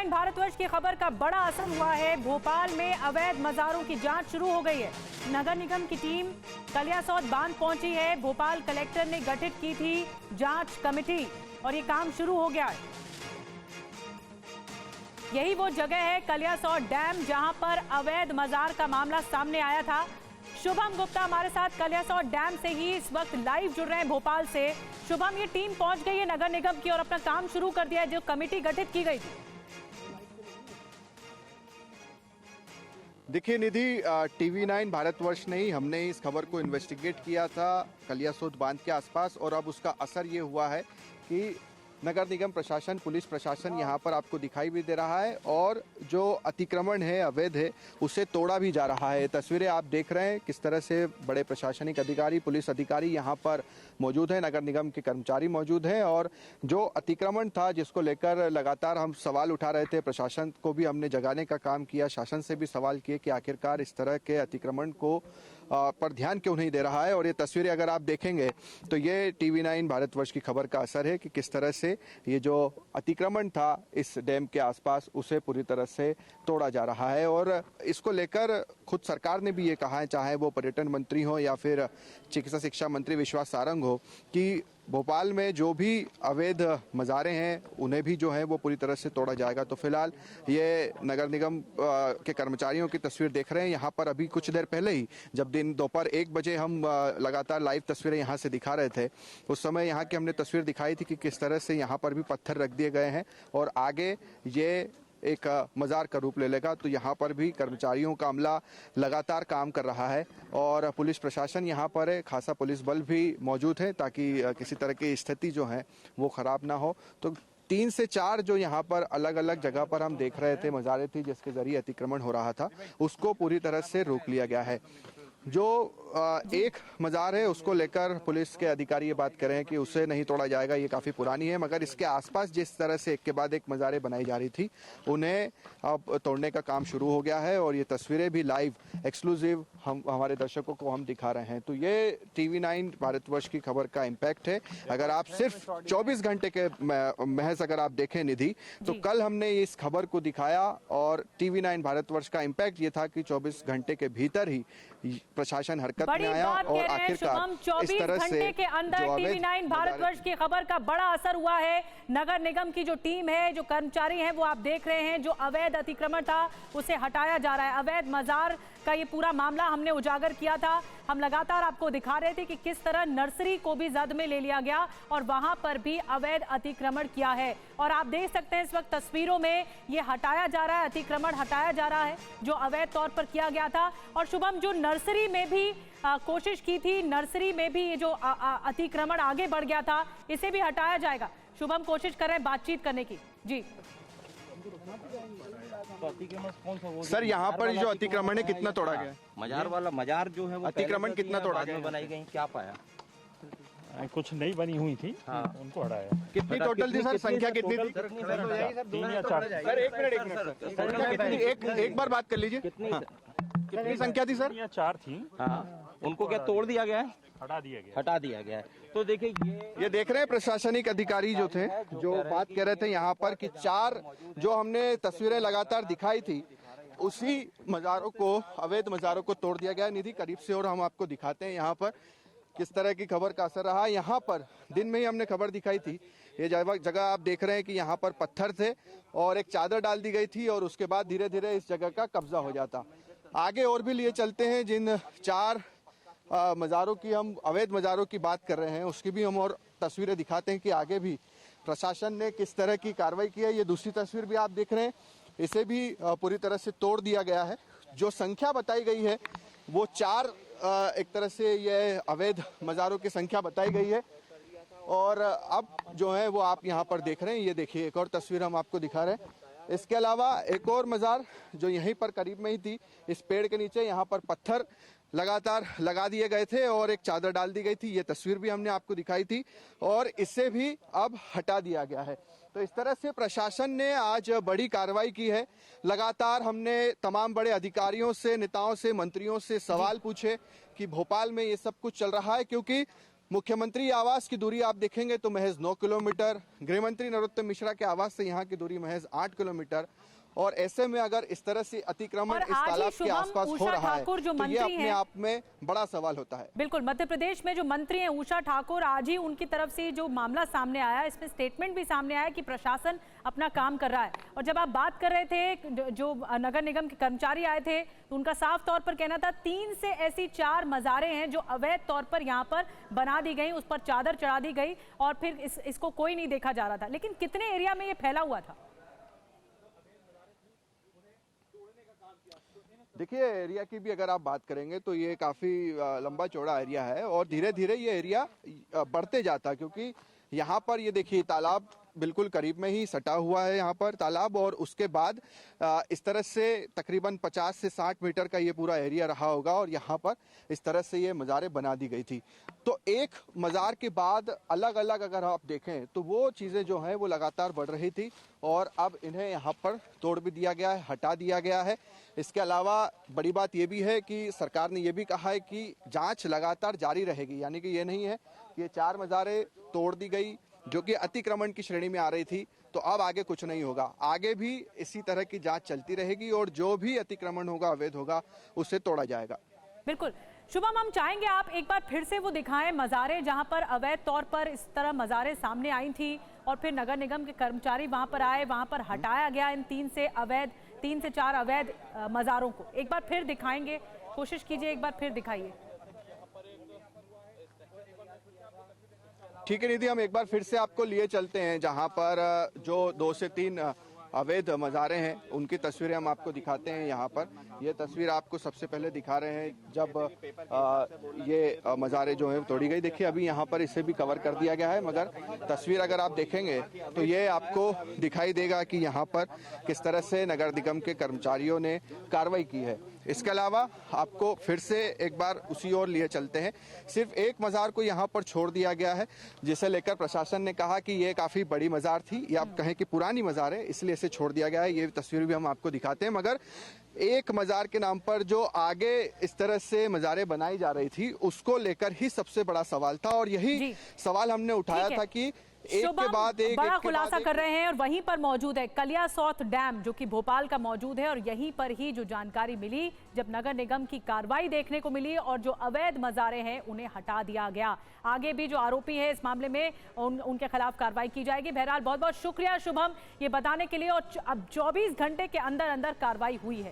TV9 Bharatvarsh की खबर का बड़ा असर हुआ है। भोपाल में अवैध मज़ारों की जांच शुरू हो गई है। नगर निगम की टीम कलियासौत बांध पहुंची है। भोपाल कलेक्टर ने गठित की थी जांच कमेटी और ये काम शुरू हो गया है। यही वो जगह है कलियासौत डैम जहां पर अवैध मज़ार का मामला सामने आया था। शुभम गुप्ता हमारे साथ कलियासौत डैम से ही इस वक्त लाइव जुड़ रहे हैं भोपाल से। शुभम, ये टीम पहुंच गई है नगर निगम की और अपना काम शुरू कर दिया है, जो कमेटी गठित की गई थी। देखिए निधि, टीवी9 भारतवर्ष ने ही हमने इस खबर को इन्वेस्टिगेट किया था कलियासौत बांध के आसपास, और अब उसका असर ये हुआ है कि नगर निगम प्रशासन, पुलिस प्रशासन यहाँ पर आपको दिखाई भी दे रहा है और जो अतिक्रमण है, अवैध है, उसे तोड़ा भी जा रहा है। तस्वीरें आप देख रहे हैं किस तरह से बड़े प्रशासनिक अधिकारी, पुलिस अधिकारी यहाँ पर मौजूद हैं, नगर निगम के कर्मचारी मौजूद हैं, और जो अतिक्रमण था जिसको लेकर लगातार हम सवाल उठा रहे थे, प्रशासन को भी हमने जगाने का काम किया, शासन से भी सवाल किए कि आखिरकार इस तरह के अतिक्रमण को पर ध्यान क्यों नहीं दे रहा है। और ये तस्वीरें अगर आप देखेंगे तो ये टीवी9 भारतवर्ष की खबर का असर है कि किस तरह से ये जो अतिक्रमण था इस डैम के आसपास उसे पूरी तरह से तोड़ा जा रहा है। और इसको लेकर खुद सरकार ने भी ये कहा है, चाहे वो पर्यटन मंत्री हो या फिर चिकित्सा शिक्षा मंत्री विश्वास सारंग हो, कि भोपाल में जो भी अवैध मज़ारें हैं उन्हें भी जो है वो पूरी तरह से तोड़ा जाएगा। तो फिलहाल ये नगर निगम के कर्मचारियों की तस्वीर देख रहे हैं। यहाँ पर अभी कुछ देर पहले ही, जब दोपहर 1 बजे हम लगातार लाइव तस्वीरें यहाँ से दिखा रहे थे, उस समय यहाँ की हमने तस्वीर दिखाई थी कि किस तरह से यहाँ पर भी पत्थर रख दिए गए हैं और आगे ये एक मज़ार का रूप ले लेगा। तो यहाँ पर भी कर्मचारियों का अमला लगातार काम कर रहा है और पुलिस प्रशासन यहाँ पर है, खासा पुलिस बल भी मौजूद है ताकि किसी तरह की स्थिति जो है वो खराब ना हो। तो 3 से 4 जो यहाँ पर अलग अलग जगह पर हम देख रहे थे मज़ारें थी जिसके जरिए अतिक्रमण हो रहा था, उसको पूरी तरह से रोक लिया गया है। जो एक मज़ार है उसको लेकर पुलिस के अधिकारी ये बात कर रहे हैं कि उसे नहीं तोड़ा जाएगा, ये काफ़ी पुरानी है, मगर इसके आसपास जिस तरह से एक के बाद एक मज़ारें बनाई जा रही थी उन्हें अब तोड़ने का काम शुरू हो गया है। और ये तस्वीरें भी लाइव एक्सक्लूसिव हमारे दर्शकों को हम दिखा रहे हैं। तो ये टीवी9 भारतवर्ष की खबर का इम्पैक्ट है। अगर आप सिर्फ 24 घंटे के महज अगर आप देखें निधि, तो कल हमने इस खबर को दिखाया और टीवी9 भारतवर्ष का इम्पैक्ट ये था कि 24 घंटे के भीतर ही प्रशासन हरकत में आया और आखिरकार इस तरह से के अंदर टीवी9 भारतवर्ष की खबर का बड़ा असर हुआ है। नगर निगम की जो टीम है, जो कर्मचारी हैं, वो आप देख रहे हैं, जो अवैध अतिक्रमण था उसे हटाया जा रहा है। अवैध मज़ार का ये पूरा मामला हमने उजागर किया था। हम लगातार आपको दिखा रहे थे कि किस तरह नर्सरी को भी जद में ले लिया गया और वहां पर भी अवैध अतिक्रमण किया है। और आप देख सकते हैं इस वक्त तस्वीरों में ये हटाया जा रहा है, अतिक्रमण हटाया जा रहा है जो अवैध तौर पर किया गया था। और शुभम, जो नर्सरी में भी कोशिश की थी, नर्सरी में भी ये जो अतिक्रमण आगे बढ़ गया था, इसे भी हटाया जाएगा। शुभम कोशिश कर रहे हैं बातचीत करने की। जी सर, यहाँ पर जो अतिक्रमण है कितना तोड़ा गया? मजार वाला मजार जो है वो अतिक्रमण कितना तोड़ा गया? बनाई गई, क्या पाया? कुछ नई बनी हुई थी, हाँ, उनको हटाया। कितनी टोटल थी सर? संख्या कितनी थी? 3 या 4। सर एक मिनट, एक बार बात कर लीजिए। कितनी संख्या थी सर? 4 थी। हाँ, उनको क्या तोड़ दिया गया है? हटा दिया गया। हटा दिया गया है। तो देखिए ये देख रहे हैं प्रशासनिक अधिकारी जो थे, जो बात कर रहे थे यहाँ पर कि 4 जो हमने तस्वीरें लगातार दिखाई थी उसी मज़ारों को, अवैध मज़ारों को तोड़ दिया गया निधि करीब से। और हम आपको दिखाते हैं यहाँ पर किस तरह की खबर का असर रहा। यहाँ पर दिन में ही हमने खबर दिखाई थी, ये जगह आप देख रहे हैं कि यहाँ पर पत्थर थे और एक चादर डाल दी गई थी और उसके बाद धीरे धीरे इस जगह का कब्जा हो जाता। आगे और भी लिए चलते हैं, जिन 4 मज़ारों की हम, अवैध मज़ारों की बात कर रहे हैं, उसकी भी हम और तस्वीरें दिखाते हैं कि आगे भी प्रशासन ने किस तरह की कार्रवाई की है। ये दूसरी तस्वीर भी आप देख रहे हैं, इसे भी पूरी तरह से तोड़ दिया गया है। जो संख्या बताई गई है वो 4 एक तरह से ये अवैध मज़ारों की संख्या बताई गई है। और अब जो है वो आप यहाँ पर देख रहे हैं, ये देखिए एक और तस्वीर हम आपको दिखा रहे हैं। इसके अलावा एक और मज़ार जो यहीं पर करीब में ही थी, इस पेड़ के नीचे, यहाँ पर पत्थर लगातार लगा दिए गए थे और एक चादर डाल दी गई थी। ये तस्वीर भी हमने आपको दिखाई थी और इसे भी अब हटा दिया गया है। तो इस तरह से प्रशासन ने आज बड़ी कार्रवाई की है। लगातार हमने तमाम बड़े अधिकारियों से, नेताओं से, मंत्रियों से सवाल पूछे कि भोपाल में ये सब कुछ चल रहा है, क्योंकि मुख्यमंत्री आवास की दूरी आप देखेंगे तो महज 9 किलोमीटर, गृहमंत्री नरोत्तम मिश्रा के आवास से यहाँ की दूरी महज 8 किलोमीटर। और ऐसे में अगर इस तरह से अतिक्रमण और इस आज ही तालाब के शुभम आसपास हो उषा रहा है ठाकुर जो तो ये मंत्री अपने हैं, आप में बड़ा सवाल होता है। बिल्कुल, मध्य प्रदेश में जो मंत्री हैं उषा ठाकुर, आज ही उनकी तरफ से जो मामला सामने आया, इसमें स्टेटमेंट भी सामने आया कि प्रशासन अपना काम कर रहा है। और जब आप बात कर रहे थे, जो नगर निगम के कर्मचारी आए थे, तो उनका साफ तौर पर कहना था 3 से ऐसी 4 मज़ारें हैं जो अवैध तौर पर यहाँ पर बना दी गई, उस पर चादर चढ़ा दी गई और फिर इसको कोई नहीं देखा जा रहा था। लेकिन कितने एरिया में ये फैला हुआ था? देखिए, एरिया की भी अगर आप बात करेंगे तो ये काफ़ी लंबा चौड़ा एरिया है और धीरे धीरे ये एरिया बढ़ते जाता है, क्योंकि यहाँ पर ये देखिए तालाब बिल्कुल करीब में ही सटा हुआ है यहाँ पर तालाब, और उसके बाद इस तरह से तकरीबन 50 से 60 मीटर का ये पूरा एरिया रहा होगा और यहाँ पर इस तरह से ये मज़ारें बना दी गई थी। तो एक मज़ार के बाद अलग अलग अगर आप देखें तो वो चीज़ें जो हैं वो लगातार बढ़ रही थी और अब इन्हें यहाँ पर तोड़ भी दिया गया है, हटा दिया गया है। इसके अलावा बड़ी बात ये भी है कि सरकार ने ये भी कहा है कि जाँच लगातार जारी रहेगी, यानी कि ये नहीं है कि ये 4 मज़ारें तोड़ दी गई जो कि अतिक्रमण की श्रेणी में आ रही थी तो अब आगे कुछ नहीं होगा, आगे भी इसी तरह की जांच चलती रहेगी और जो भी अतिक्रमण होगा, अवैध होगा, उसे तोड़ा जाएगा। बिल्कुल शुभम, हम चाहेंगे आप एक बार फिर से वो दिखाएं मज़ारें जहां पर अवैध तौर पर इस तरह मज़ारें सामने आई थी और फिर नगर निगम के कर्मचारी वहां पर आए, वहां पर हटाया गया इन 3 से 4 अवैध मज़ारों को। एक बार फिर दिखाएंगे, कोशिश कीजिए, एक बार फिर दिखाइए। ठीक है निधि, हम एक बार फिर से आपको लिए चलते हैं जहां पर जो 2 से 3 अवैध मज़ारें हैं उनकी तस्वीरें हम आपको दिखाते हैं। यहाँ पर ये तस्वीर आपको सबसे पहले दिखा रहे हैं जब ये मज़ारें जो हैं तोड़ी गई। देखिए अभी यहाँ पर इसे भी कवर कर दिया गया है, मगर तस्वीर अगर आप देखेंगे तो ये आपको दिखाई देगा कि यहाँ पर किस तरह से नगर निगम के कर्मचारियों ने कार्रवाई की है। इसके अलावा आपको फिर से एक बार उसी ओर लिए चलते हैं। सिर्फ एक मज़ार को यहाँ पर छोड़ दिया गया है, जिसे लेकर प्रशासन ने कहा कि ये काफ़ी बड़ी मज़ार थी या आप कहें कि पुरानी मज़ार है, इसलिए इसे छोड़ दिया गया है। ये तस्वीर भी हम आपको दिखाते हैं। मगर एक मज़ार के नाम पर जो आगे इस तरह से मज़ारें बनाई जा रही थी उसको लेकर ही सबसे बड़ा सवाल था और यही सवाल हमने उठाया था कि एक के बाद एक बड़ा खुलासा कर रहे हैं। और वहीं पर मौजूद है कलियासोत डैम जो कि भोपाल का मौजूद है और यहीं पर ही जो जानकारी मिली जब नगर निगम की कार्रवाई देखने को मिली और जो अवैध मज़ारें हैं उन्हें हटा दिया गया। आगे भी जो आरोपी है इस मामले में उनके खिलाफ कार्रवाई की जाएगी। बहरहाल बहुत बहुत शुक्रिया शुभम ये बताने के लिए। और अब 24 घंटे के अंदर अंदर कार्रवाई हुई है।